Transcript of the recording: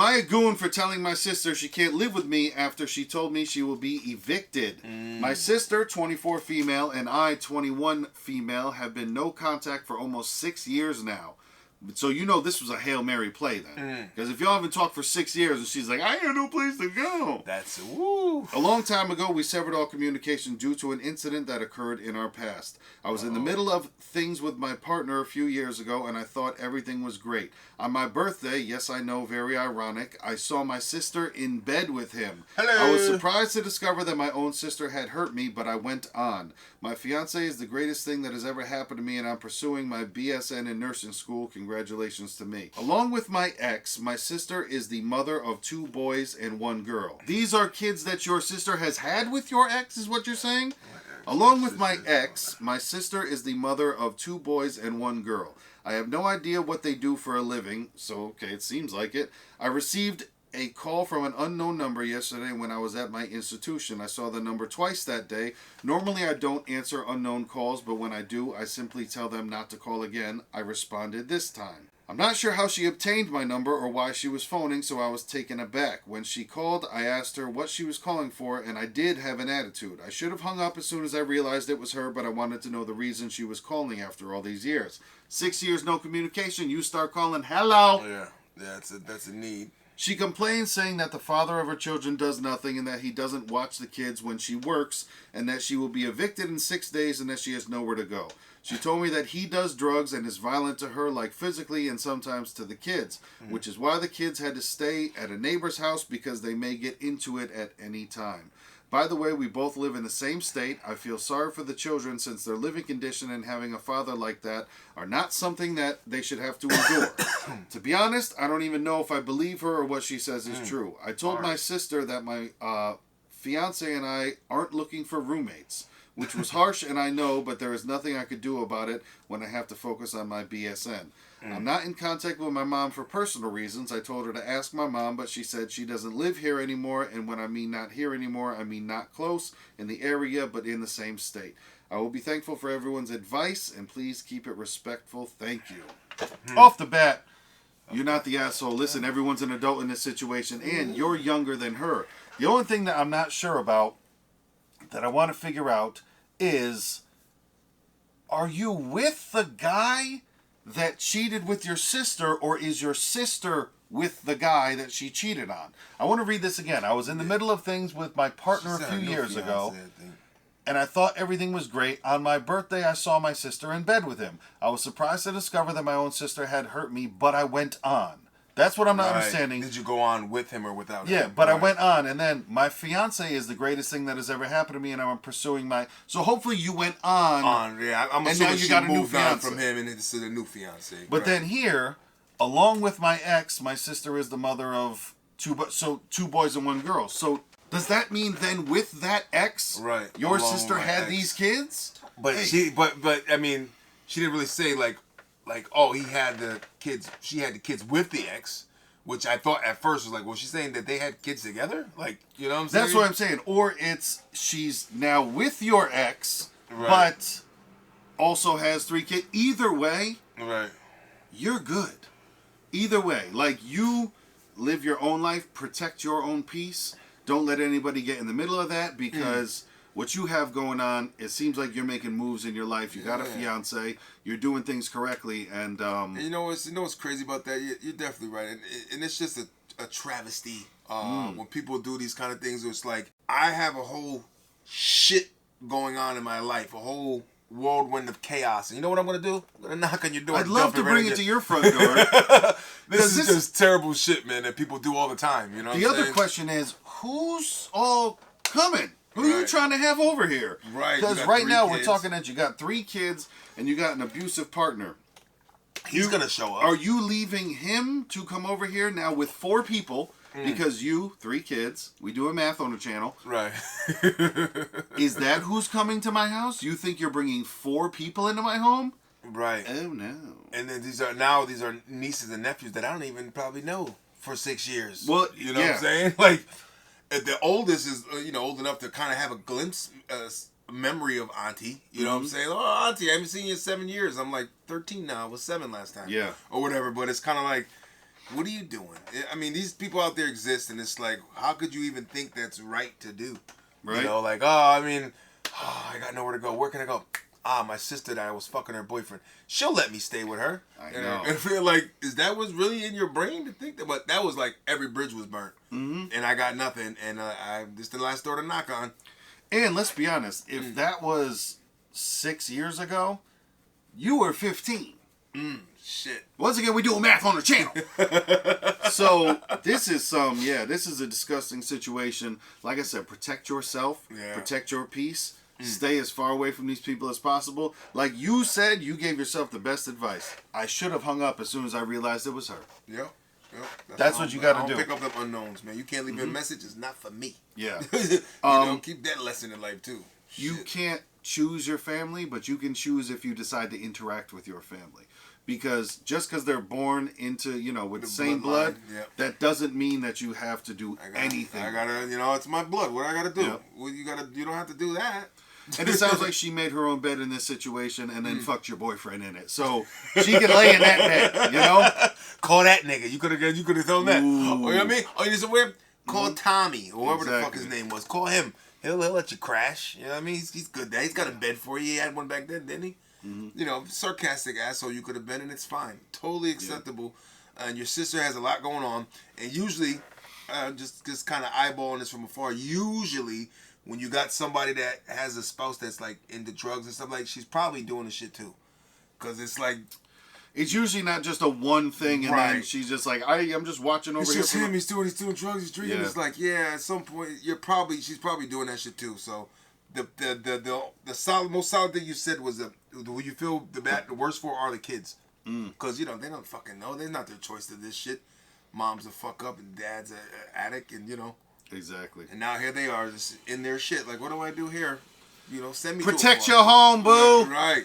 I a goon for telling my sister she can't live with me after she told me she will be evicted? My sister, 24 female, and I, 21 female, have been no contact for almost 6 years now. So you know this was a Hail Mary play then. Because if y'all haven't talked for 6 years and she's like, I have no place to go. That's woo. A long time ago, we severed all communication due to an incident that occurred in our past. I was in the middle of things with my partner a few years ago, and I thought everything was great. On my birthday, yes, I know, very ironic, I saw my sister in bed with him. Hello. I was surprised to discover that my own sister had hurt me, but I went on. My fiance is the greatest thing that has ever happened to me, and I'm pursuing my BSN in nursing school. Congratulations to me. Along with my ex, my sister is the mother of 2 boys and 1 girl. These are kids that your sister has had with your ex, is what you're saying? Along with my ex, my sister is the mother of 2 boys and 1 girl. I have no idea what they do for a living, so okay, it seems like it. I received a call from an unknown number yesterday when I was at my institution. I saw the number twice that day. Normally I don't answer unknown calls, but when I do, I simply tell them not to call again. I responded this time. I'm not sure how she obtained my number or why she was phoning, so I was taken aback. When she called, I asked her what she was calling for, and I did have an attitude. I should have hung up as soon as I realized it was her, but I wanted to know the reason she was calling after all these years. 6 years, no communication. You start calling, hello. Yeah, that's a need. She complains, saying that the father of her children does nothing and that he doesn't watch the kids when she works, and that she will be evicted in 6 days and that she has nowhere to go. She told me that he does drugs and is violent to her, like physically and sometimes to the kids, which is why the kids had to stay at a neighbor's house because they may get into it at any time. By the way, we both live in the same state. I feel sorry for the children since their living condition and having a father like that are not something that they should have to endure. To be honest, I don't even know if I believe her or what she says is true. I told my sister that my fiance and I aren't looking for roommates, which was harsh, and I know, but there is nothing I could do about it when I have to focus on my BSN. I'm not in contact with my mom for personal reasons. I told her to ask my mom, but she said she doesn't live here anymore, and when I mean not here anymore, I mean not close in the area, but in the same state. I will be thankful for everyone's advice, and please keep it respectful. Thank you. Off the bat, you're not the asshole. Listen, everyone's an adult in this situation, and you're younger than her. The only thing that I'm not sure about, that I want to figure out, is, are you with the guy that cheated with your sister, or is your sister with the guy that she cheated on? I want to read this again. I was in the middle of things with my partner a few years ago, and I thought everything was great. On my birthday, I saw my sister in bed with him. I was surprised to discover that my own sister had hurt me, but I went on. That's what I'm not understanding. Did you go on with him or without him? Yeah, but I went on, and then my fiance is the greatest thing that has ever happened to me, and I'm pursuing my... So hopefully you went on. Yeah. I'm assuming now you got a new fiance from him, and it's a new fiance. But then here, along with my ex, my sister is the mother of 2 boys and 1 girl. So does that mean then with that ex, your sister had these kids? But but I mean, she didn't really say like, oh, he had the kids. She had the kids with the ex, which I thought at first was like, well, she's saying that they had kids together, like, you know what I'm saying? That's what I'm saying. Or it's she's now with your ex, but also has 3 kids. Either way, you're good. Either way, like, you live your own life, protect your own peace. Don't let anybody get in the middle of that, because what you have going on, it seems like you're making moves in your life. You got a fiance. You're doing things correctly, and you know what's crazy about that? You're definitely right, and it's just a travesty when people do these kind of things. It's like, I have a whole shit going on in my life, a whole whirlwind of chaos, and you know what I'm gonna do? I'm gonna knock on your door. I'd love to bring it to your front door. This is just terrible shit, man, that people do all the time. You know. The other question is, who's all coming? Who are you trying to have over here? Right. Because right now we're talking that you got 3 kids and you got an abusive partner. He's going to show up. Are you leaving him to come over here now with 4 people? Because 3 kids, we do a math on the channel. Right. Is that who's coming to my house? You think you're bringing 4 people into my home? Right. Oh, no. And then these are nieces and nephews that I don't even probably know for 6 years. Well, you know what I'm saying? Like, the oldest is, old enough to kind of have a glimpse, memory of Auntie. You know what I'm saying? Oh, Auntie, I haven't seen you in 7 years. I'm like 13 now. I was 7 last time. Yeah. Or whatever. But it's kind of like, What are you doing? I mean, these people out there exist, and it's like, how could you even think that's right to do? Right. You know, like, I got nowhere to go. Where can I go? My sister that I was fucking her boyfriend. She'll let me stay with her. I know. And I feel like, is that what's really in your brain to think that? But that was like every bridge was burnt, and I got nothing, and this is the last door to knock on. And let's be honest, if that was 6 years ago, you were 15. Shit. Once again, we doing math on the channel. So this is a disgusting situation. Like I said, protect yourself, protect your peace, stay as far away from these people as possible. Like you said, you gave yourself the best advice. I should have hung up as soon as I realized it was her. Yep. That's what you got to do. Pick up them unknowns, man. You can't leave a message. It's not for me. Yeah. Keep that lesson in life too. You can't choose your family, but you can choose if you decide to interact with your family. Because just because they're born into, with the same blood, that doesn't mean that you have to do anything. I gotta, it's my blood. What I gotta do? Yep. Well, you don't have to do that. And it sounds like she made her own bed in this situation and then fucked your boyfriend in it. So she can lay in that bed, Call that nigga. You could have thrown that. Ooh. Oh, you know what I mean? Oh, you know somewhere? Call Tommy or whatever the fuck his name was. Call him. He'll let you crash. You know what I mean? He's good there. He's got a bed for you. He had one back then, didn't he? Sarcastic asshole you could have been, and it's fine. Totally acceptable. And your sister has a lot going on. And usually, just kind of eyeballing this from afar, usually when you got somebody that has a spouse that's like into drugs and stuff, like she's probably doing the shit too. Because it's like... It's usually not just a one thing and then she's just like, I'm just watching over here. It's just him. He's doing drugs. He's drinking. It's like, at some point, she's probably doing that shit too. So the most solid thing you said was who you feel the worst for are the kids. Because, they don't fucking know. They're not their choice to this shit. Mom's a fuck up and dad's an addict and, Exactly. And now here they are just in their shit. Like, what do I do here? Send me Protect your home, boo. Right.